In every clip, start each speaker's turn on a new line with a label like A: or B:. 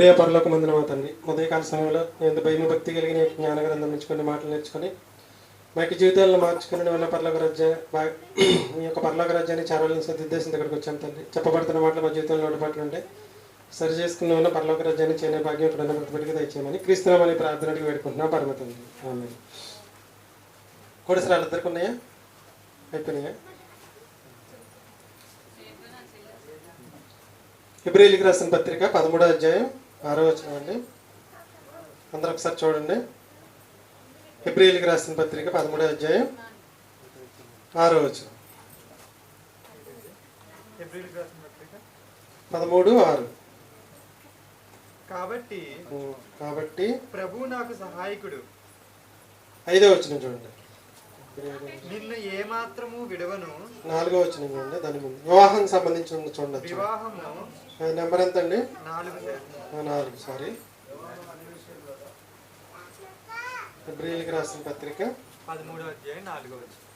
A: ప్రియ పరలోకమందున మా తండ్రి, ఉదయకాల సమయంలో నేను భయము భక్తి కలిగిన జ్ఞాన గ్రంథం నుంచి కొన్ని మాటలు నేర్చుకొని మా యొక్క జీవితాలను మార్చుకుని వల్ల పరలోక రాజ్య మీ యొక్క పరలోక రాజ్యాన్ని చేరాలని సదుద్దేశంతో ఇక్కడికి వచ్చాను తండ్రి. చెప్పబడుతున్న మాటలు మా జీవితంలో లోటుపాట్లు ఉంటే సరి చేసుకున్న వల్ల పరలోక రాజ్యాన్ని చేయని భాగ్యం ఎప్పుడైనా ప్రతిపడికి దయచేయమని క్రీస్తునామని ప్రార్థనకి వేడుకుంటున్నాం పరమ తండ్రి. ఆమేన్. కోడసరాలు ఇద్దరికి ఉన్నాయా? అయిపోయినాయా? హెబ్రీయులకు రాసిన పత్రిక 13వ అధ్యాయం 6వ వచనం అండి. అందరూ ఒకసారి చూడండి. హెబ్రీయులకు రాసిన పత్రిక 13వ అధ్యాయం 6వ వచనం. 13:6. కాబట్టి
B: ప్రభు నాకు సహాయకుడు,
A: 5వ వచనం చూడండి.
B: నిన్ను ఏమాత్రము విడవను.
A: 4వ వచనం చూడండి. దాని ముందు వివాహం సంబంధించిన చూడండి.
B: వివాహము
A: నెంబర్ ఎంత అండి?
B: 4.
A: సారీ. హెబ్రీయులకు రాసిన పత్రిక
B: 13వ అధ్యాయం 4వ వచనం.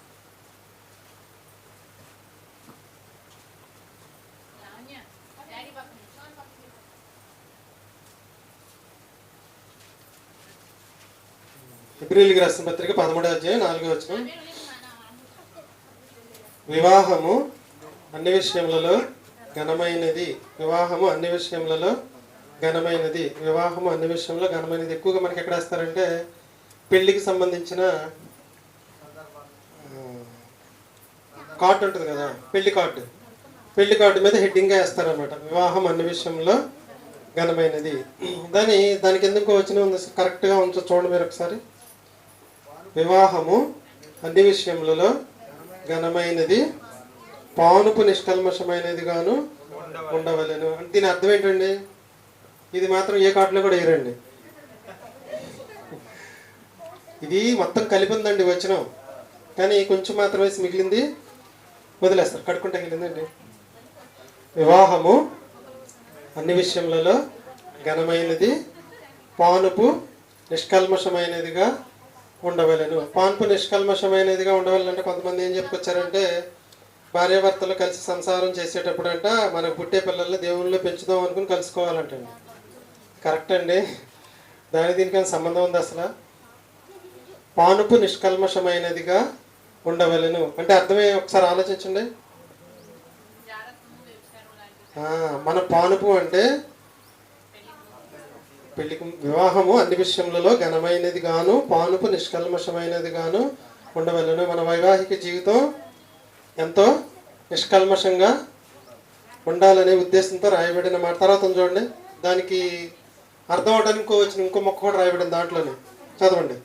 A: హెబ్రీయులకు రాసిన పత్రిక 13వ అధ్యాయం 4వ వచనం. వివాహము అన్ని విషయములలో ఘనమైనది. వివాహము అన్ని విషయములలో ఘనమైనది. వివాహము అన్ని విషయంలో ఘనమైనది. ఎక్కువగా మనకి ఎక్కడ వేస్తారంటే పెళ్లికి సంబంధించిన కార్డు ఉంటుంది కదా, పెళ్లి కార్డు మీద హెడ్డింగ్గా వేస్తారనమాట. వివాహం అన్ని విషయంలో ఘనమైనది. దానికి ఎందుకు వచ్చిన కరెక్ట్గా ఉంచో చూడండి మీరు ఒకసారి. వివాహము అన్ని విషయములలో ఘనమైనది, పానుపు నిష్కల్మషమైనది గాను ఉండవలెను. అంటే దీని అర్థం ఏంటండి? ఇది మాత్రం ఏ కార్డులో కూడా వేయరండి. ఇది మొత్తం కలిపి ఉందండి వచనం, కానీ కొంచెం మాత్రం వేసి మిగిలింది వదిలేస్తారు, కడుక్కుంటే మిగిలిందండి. వివాహము అన్ని విషయములలో ఘనమైనది, పానుపు నిష్కల్మషమైనదిగా ఉండవలెను. పాన్పు నిష్కల్మషమైనదిగా ఉండవాలంటే కొంతమంది ఏం చెప్పుకొచ్చారంటే భార్యాభర్తలు కలిసి సంసారం చేసేటప్పుడు అంట మనకు పుట్టే పిల్లల్ని దేవుళ్ళు పెంచుదాం అనుకుని కలుసుకోవాలంటండి. కరెక్ట్ అండి. దీనికి సంబంధం ఉంది అసలు? పానుపు నిష్కల్మషమైనదిగా ఉండవలెను అంటే అర్థమే ఒకసారి ఆలోచించండి. మన పానుపు అంటే పెళ్లికి వివాహము అన్ని విషయములలో ఘనమైనది గాను పానుపు నిష్కల్మషమైనది గాను ఉండవలెను. మన వైవాహిక జీవితం ఎంతో నిష్కల్మషంగా ఉండాలనే ఉద్దేశంతో రాయబడిన మాట. తర్వాత చూడండి, దానికి అర్థం అవడానికి ఇంకో మొక్క కూడా రాయబడింది దాంట్లోనే. చదవండి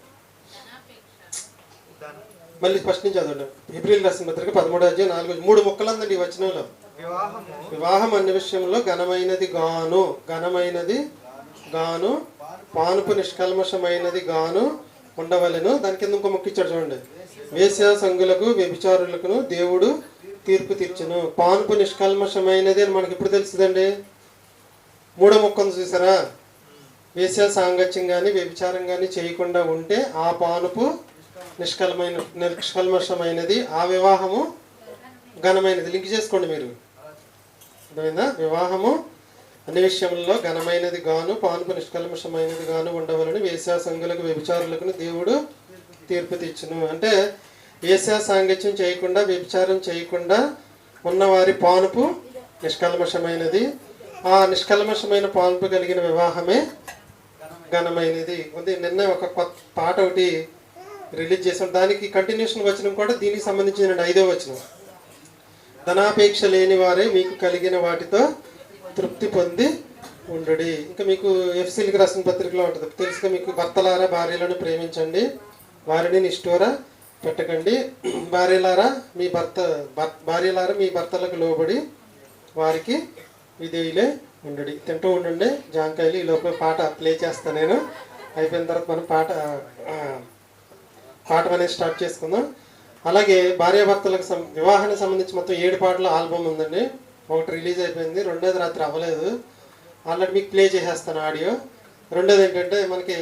A: మళ్ళీ ఫస్ట్ నుంచి చదవండి. హెబ్రీయులకు రాసిన పత్రిక 13వ అధ్యాయం 4 3 మొక్కలు ఉందండి ఈ వచనంలో. వివాహం అన్ని విషయంలో ఘనమైనది గాను పానుపు నిష్కల్మషమైనది గాను ఉండవలెను. దాని కింద ఇంకో మొక్క ఇచ్చాడు చూడండి. వేశ్యా సంఘులకు వ్యభిచారులకు దేవుడు తీర్పు తీర్చును. పానుపు నిష్కల్మషమైనది అని మనకి ఇప్పుడు తెలుస్తుందండి. 3వ మొక్కను చూసారా? వేశ్యా సాంగత్యం కానీ వ్యభిచారం కానీ చేయకుండా ఉంటే ఆ పానుపు నిష్కల్మషమైనది, ఆ వివాహము ఘనమైనది. లింక్ చేసుకోండి మీరు. అర్థమైందా? వివాహము అన్ని విషయంలో ఘనమైనది గాను పానుపు నిష్కల్మషమైనది గాను ఉండవలని వేశ్యా సంఘులకు వ్యభిచారులకు దేవుడు తీర్పు తీర్చును. అంటే వేశ్యా సాంగత్యం చేయకుండా వ్యభిచారం చేయకుండా ఉన్నవారి పానుపు నిష్కల్మషమైనది. ఆ నిష్కల్మషమైన పానుపు కలిగిన వివాహమే ఘనమైనది. నిన్న ఒక కొత్త పాట ఒకటి రిలీజ్ చేసాం, దానికి కంటిన్యూషన్ వచనం కూడా దీనికి సంబంధించిన 5వ వచనం. ధనాపేక్ష లేని వారే మీకు కలిగిన వాటితో తృప్తి పొంది ఉండుడి. ఇంకా మీకు ఎఫ్సీలకు రాసిన పత్రికలో ఉంటుంది తెలుసుగా మీకు. భర్తలారా భార్యలను ప్రేమించండి, వారిని నిష్ఠూర పెట్టకండి. భార్యలారా మీ భర్తలకు లోబడి వారికి విధేయులే ఉండుడి. తింటూ ఉండండి జాంకాయలు. ఈ లోపల పాట ప్లే చేస్తాను నేను. అయిపోయిన తర్వాత మనం పాట అనేది స్టార్ట్ చేసుకుందాం. అలాగే భార్యాభర్తలకు వివాహానికి సంబంధించి మొత్తం 7 పాటల ఆల్బమ్ ఉందండి. ఒకటి రిలీజ్ అయిపోయింది, రెండోది రాత్రి అవ్వలేదు. ఆల్రెడీ మీకు ప్లే చేసేస్తాను ఆడియో. రెండోది ఏంటంటే మనకి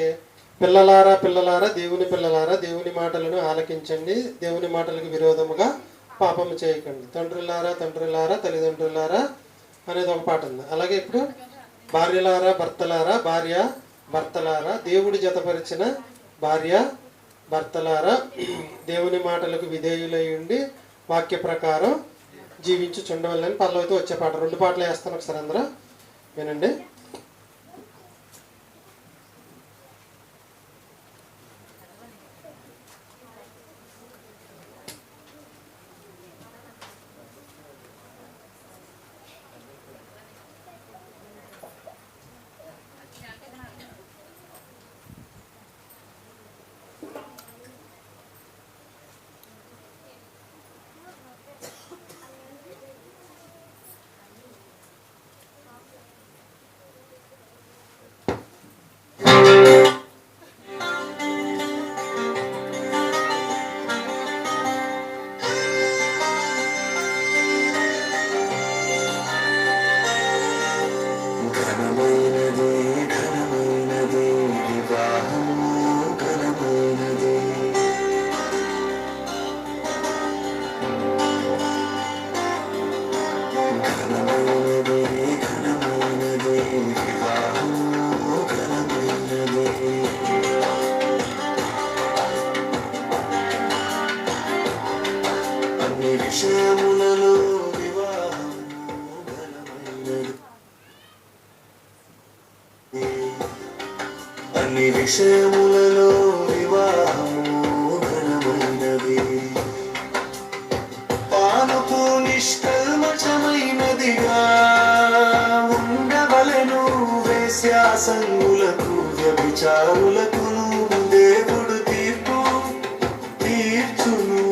A: పిల్లలారా దేవుని పిల్లలారా దేవుని మాటలను ఆలకించండి, దేవుని మాటలకు విరోధముగా పాపము చేయకండి. తండ్రులారా తల్లిదండ్రులారా అనేది ఒక పాట ఉంది. అలాగే ఇప్పుడు భార్యలారా భర్తలారా, భార్య భర్తలారా, దేవుడు జతపరిచిన భార్య భర్తలారా, దేవుని మాటలకు విధేయులై ఉండి వాక్య ప్రకారం జీవించుచుండవల్లని పల్లవితో వచ్చే పాట. 2 పాటలు వేస్తాను, ఒకసారి అందరూ వినండి.
C: అన్ని విషయములలో వివాహము ఘనమైనది, పానుపు నిష్కల్మషమైనదిగా ఉండవలెను. వేశ్యాసంగులకు వ్యభిచారులకును దేవుడు తీర్పు తీర్చును.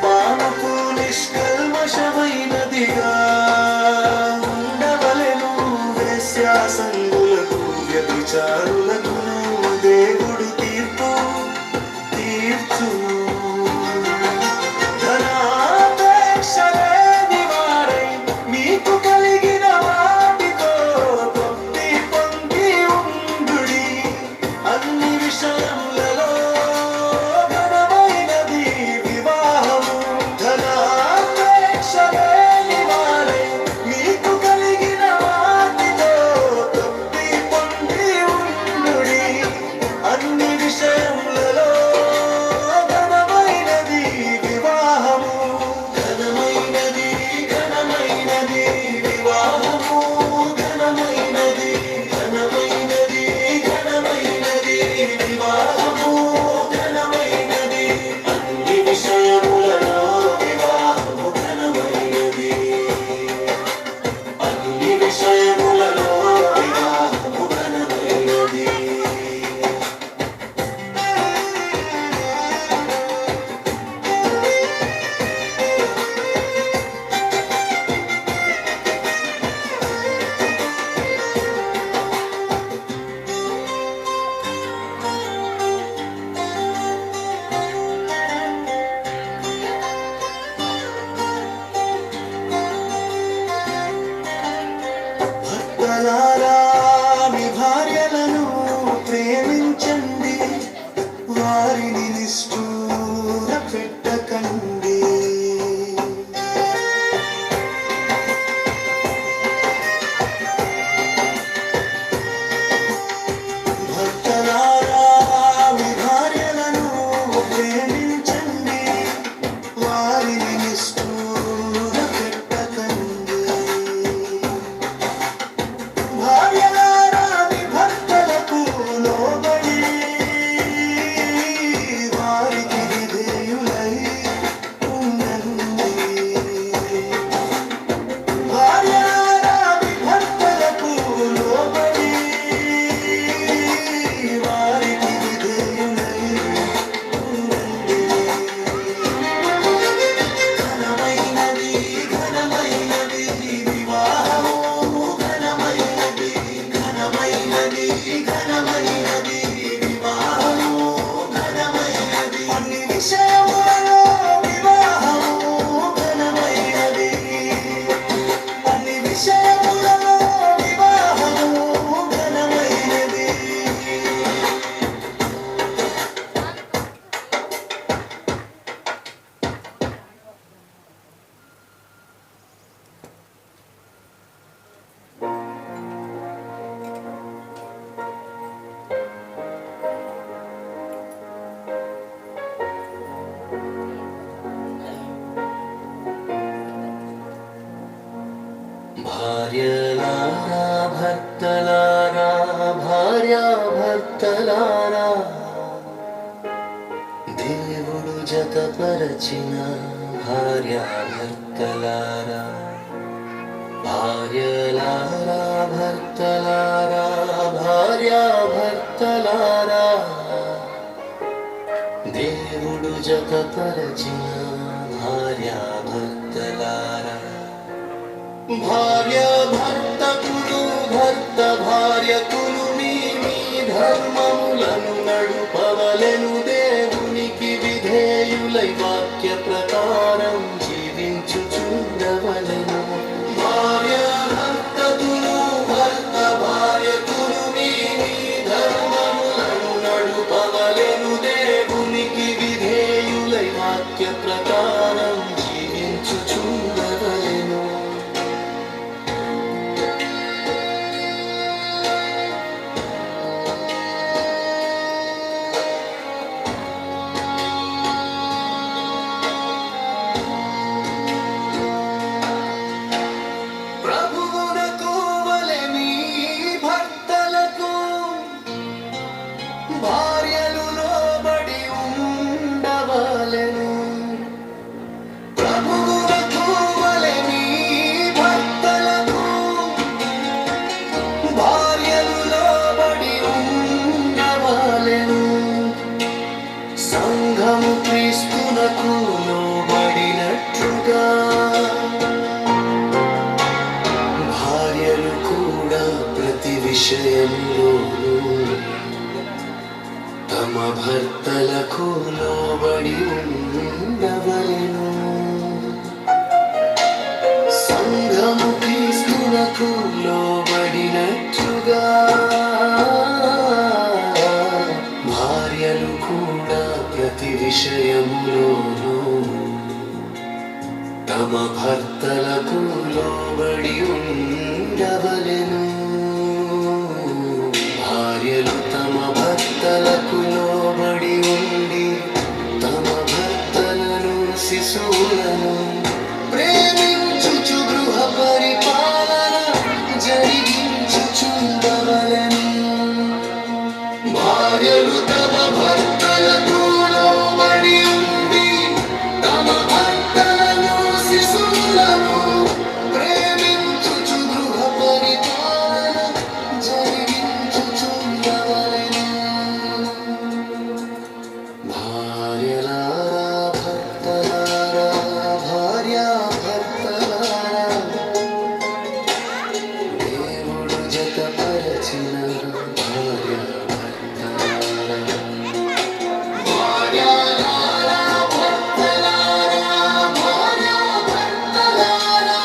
C: పానుపు నిష్కల్మషమైనదిగా ఉండవలెను. వేశ్యాసంగులకు వ్యభిచారులకును దేవుడు తీర్పు తీర్చును. ధనాపేక్ష లేని వారై మీకు కలిగిన వాటితో తృప్తి పొంది ఉండుడి. అన్ని విషయములలో ఘనమైనది వివాహము. ధనాపేక్ష లేని వారై మీకు కలిగిన వాటితో తృప్తి పొంది ఉండుడి. అన్ని విషయములలో ఘనమైనది వివాహము. ఘనమైనది ఘనమైనది వివాహము. ఘనమైనది ఘనమైనది ఘనమైనది వివాహము. ఘనమైనది అన్ని విషయములలో వివాహము ఘనమైనది. అన్ని విషయములలో వివాహము ఘనమైనది. భర్తలారా మీ భార్యలను ప్రేమించండి, వారిని నిష్ఠూర పెట్టకండి. భర్తలారా మీ భార్యలను ప్రేమించండి, వారిని నిష్ఠూర పెట్టకండి. భార్య భార్యలారా భర్తలారా భార్యాభర్తలారా దేవుడు జతపరచిన భార్యాభర్తలారా భార్యలారా భర్తలారా భార్యాభర్తలారా దేవుడు జతపరచిన భార్యాభర్తలారా భార్య భర్తకులు భర్త భార్యకులు మీ మీ ధర్మములను నడుపవలెను దేవునికి విధేయులై వాక్య ప్రకారం జీవించుచుండవలెను భార్య భర్తకులు భర్త భార్యకులు మీ మీ ధర్మములను నడుపవలెను దేవునికి విధేయులై వాక్య ప్రకారం జీవించుచుండవలెను ప్రభువునకు వలె మీ భర్తలకు భార్యలు లోబడి ఉండవలెను ప్రభువునకు వలె మీ భర్తలకు భార్యలు లోబడి ఉండవలెను సంఘము క్రీస్తునకు లోబడినట్లుగా భార్యలు కూడా ప్రతి విషయంలోనూ తమ భర్తలకు లోబడి ఉండవలెను సంఘము క్రీస్తునకు లోబడినట్లుగా భార్యలు కూడా ప్రతి విషయంలోనూ తమ భర్తలకు లోబడి ఉండవలెను భార్యలు తమ భర్తలకు లోబడి ఉండి తమ భర్తలను శిశువులను ప్రేమించుచు గృహ పరిపాలన జరిగించుచుండవలెను భార్యలు తమ భర్తలకు లోబడి ఉండి తమ భర్తలను శిశువులను ప్రేమించుచు గృహ పరిపాలన జరిగించుచుండవలెను భార్యలారా భర్తలారా భార్యాభర్తలారా దేవుడు జతపరచిన భార్యాభర్తలారా భార్యలారా భర్తలారా భార్యాభర్తలారా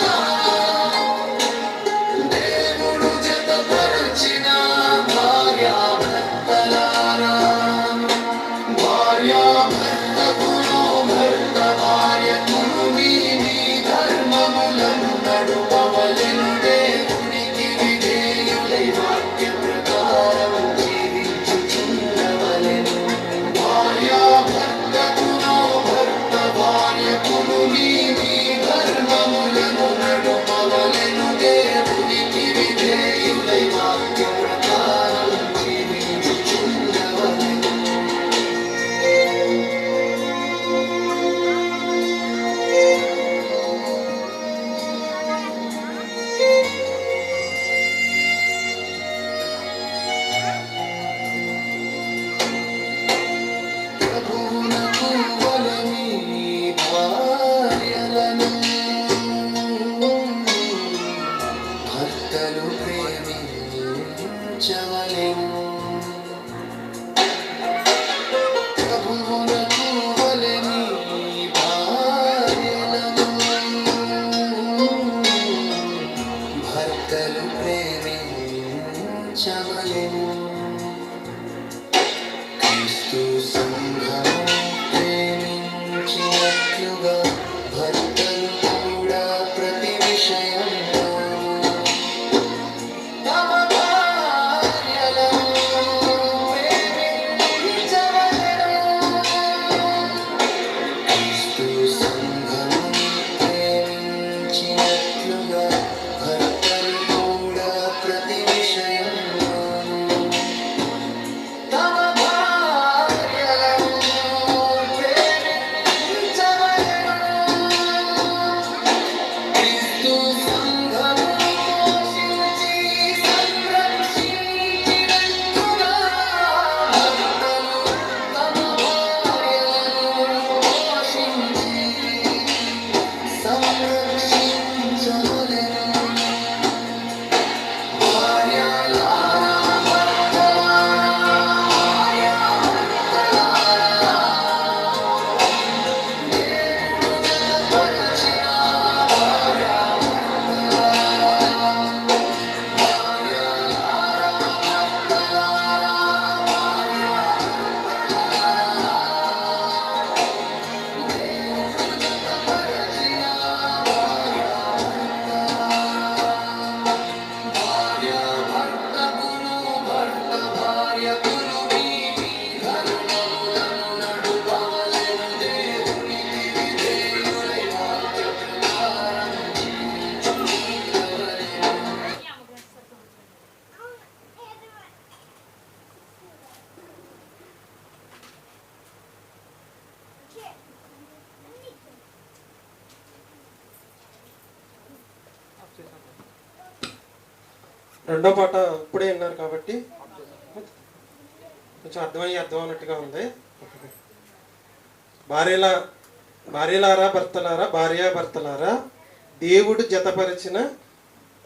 C: దేవుడు జతపరచిన భార్యాభర్తలారా భార్యాభర్తకులు భర్త భార్యకులు మీ మీ ధర్మములను నడుపవలెను దేవునికి విధేయులై వాక్య ప్రకారం జీవించుచుండవలెను భార్యాభర్తకులు భర్త భార్యకులు మీ మీ ధర్మములను నడుపవలెను దేవునికి విధేయులై వాక్య ప్రకారం జీవించుచుండవలెను ప్రభువునకు వలె మీ భార్యలను భర్తలు ప్రేమించవలెను ప్రభువునకు వలె మీ భార్యలను భర్తలు ప్రేమించవలెను క్రీస్తు సంఘము ప్రేమించినట్లుగా భర్తలు కూడా ప్రతి విషయంలో తమ భార్యలను ప్రేమించవలెను క్రీస్తు సంఘము ప్రేమించినట్లుగా భర్తలు
A: రెండో పాట ఇప్పుడే విన్నారు కాబట్టి కొంచెం అర్థం అన్నట్టుగా ఉంది. భార్యలారా భర్తలారా, భార్యాభర్తలారా, దేవుడు జతపరిచిన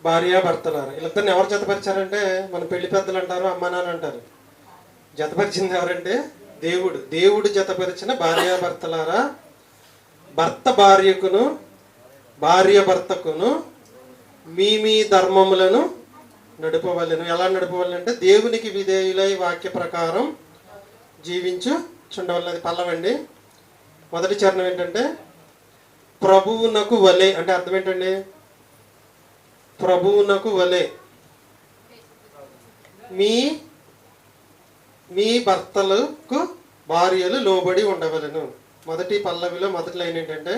A: భార్యాభర్తలారా. వీళ్ళిద్దరిని ఎవరు జతపరిచారంటే మన పెళ్లి పెద్దలు అంటారు, అమ్మ నాన్న అంటారు. జతపరిచింది ఎవరంటే దేవుడు జతపరిచిన భార్యాభర్తలారా, భర్త భార్యకును భార్య భర్తకును మీ ధర్మములను నడుపవలెను. ఎలా నడుపవలనంటే దేవునికి విధేయులై వాక్య ప్రకారం జీవించుచుండవలెను. పల్లవండి. మొదటి చరణం ఏంటంటే ప్రభువునకు వలె. అంటే అర్థం ఏంటండి? ప్రభువునకు వలె మీ భర్తలకు భార్యలు లోబడి ఉండవలెను. మొదటి పల్లవిలో మొదటి లైన్ ఏంటంటే,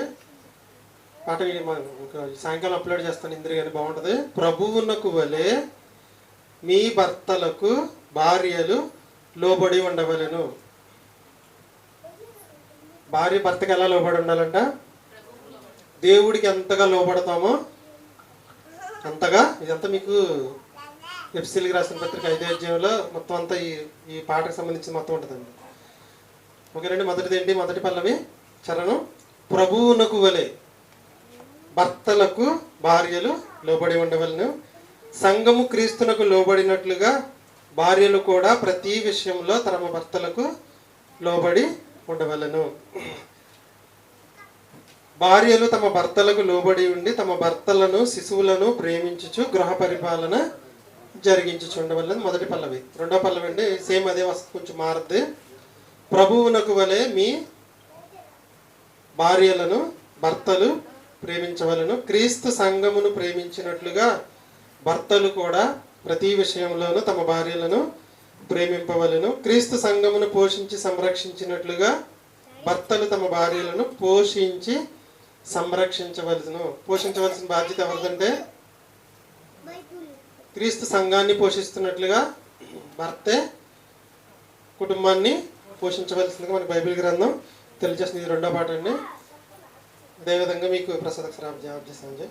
A: పాట సాయంకాలం అప్లోడ్ చేస్తాను ఇంద్ర కానీ బాగుంటుంది. ప్రభువునకు వలె మీ భర్తలకు భార్యలు లోబడి ఉండవలెను. భార్య భర్తకి ఎలా లోబడి ఉండాలంట? దేవుడికి ఎంతగా లోబడతామో అంతగా. ఇదంతా మీకు ఎఫ్సీలకు రాసిన పత్రిక 5వ అధ్యాయంలో మొత్తం అంతా ఈ పాటకు సంబంధించి మొత్తం ఉంటుందండి. ఓకేనండి. మొదటిది ఏంటి? మొదటి పల్లవి చరణం ప్రభువునకు వలె భర్తలకు భార్యలు లోబడి ఉండవలను. సంఘము క్రీస్తునకు లోబడినట్లుగా భార్యలు కూడా ప్రతి విషయంలో తమ భర్తలకు లోబడి ఉండవలను. భార్యలు తమ భర్తలకు లోబడి ఉండి తమ భర్తలను శిశువులను ప్రేమించుచు గృహ పరిపాలన జరిగించుచుండవలని మొదటి పల్లవి. రెండో పల్లవి అండి సేమ్ అదే వస్తుంది, కొంచెం మారుద్ది. ప్రభువునకు వలె మీ భార్యలను భర్తలు ప్రేమించవలను. క్రీస్తు సంఘమును ప్రేమించినట్లుగా భర్తలు కూడా ప్రతి విషయంలోనూ తమ భార్యలను ప్రేమింపవలను. క్రీస్తు సంఘమును పోషించి సంరక్షించినట్లుగా భర్తలు తమ భార్యలను పోషించి సంరక్షించవలసిన. పోషించవలసిన బాధ్యత ఎవరిదంటే క్రీస్తు సంఘాన్ని పోషిస్తున్నట్లుగా భర్తే కుటుంబాన్ని పోషించవలసిందిగా మన బైబిల్ గ్రంథం తెలియజేస్తుంది. ఇది రెండో పాట అండి. అదేవిధంగా మీకు ప్రసాద్ జవాబు చేస్తాను.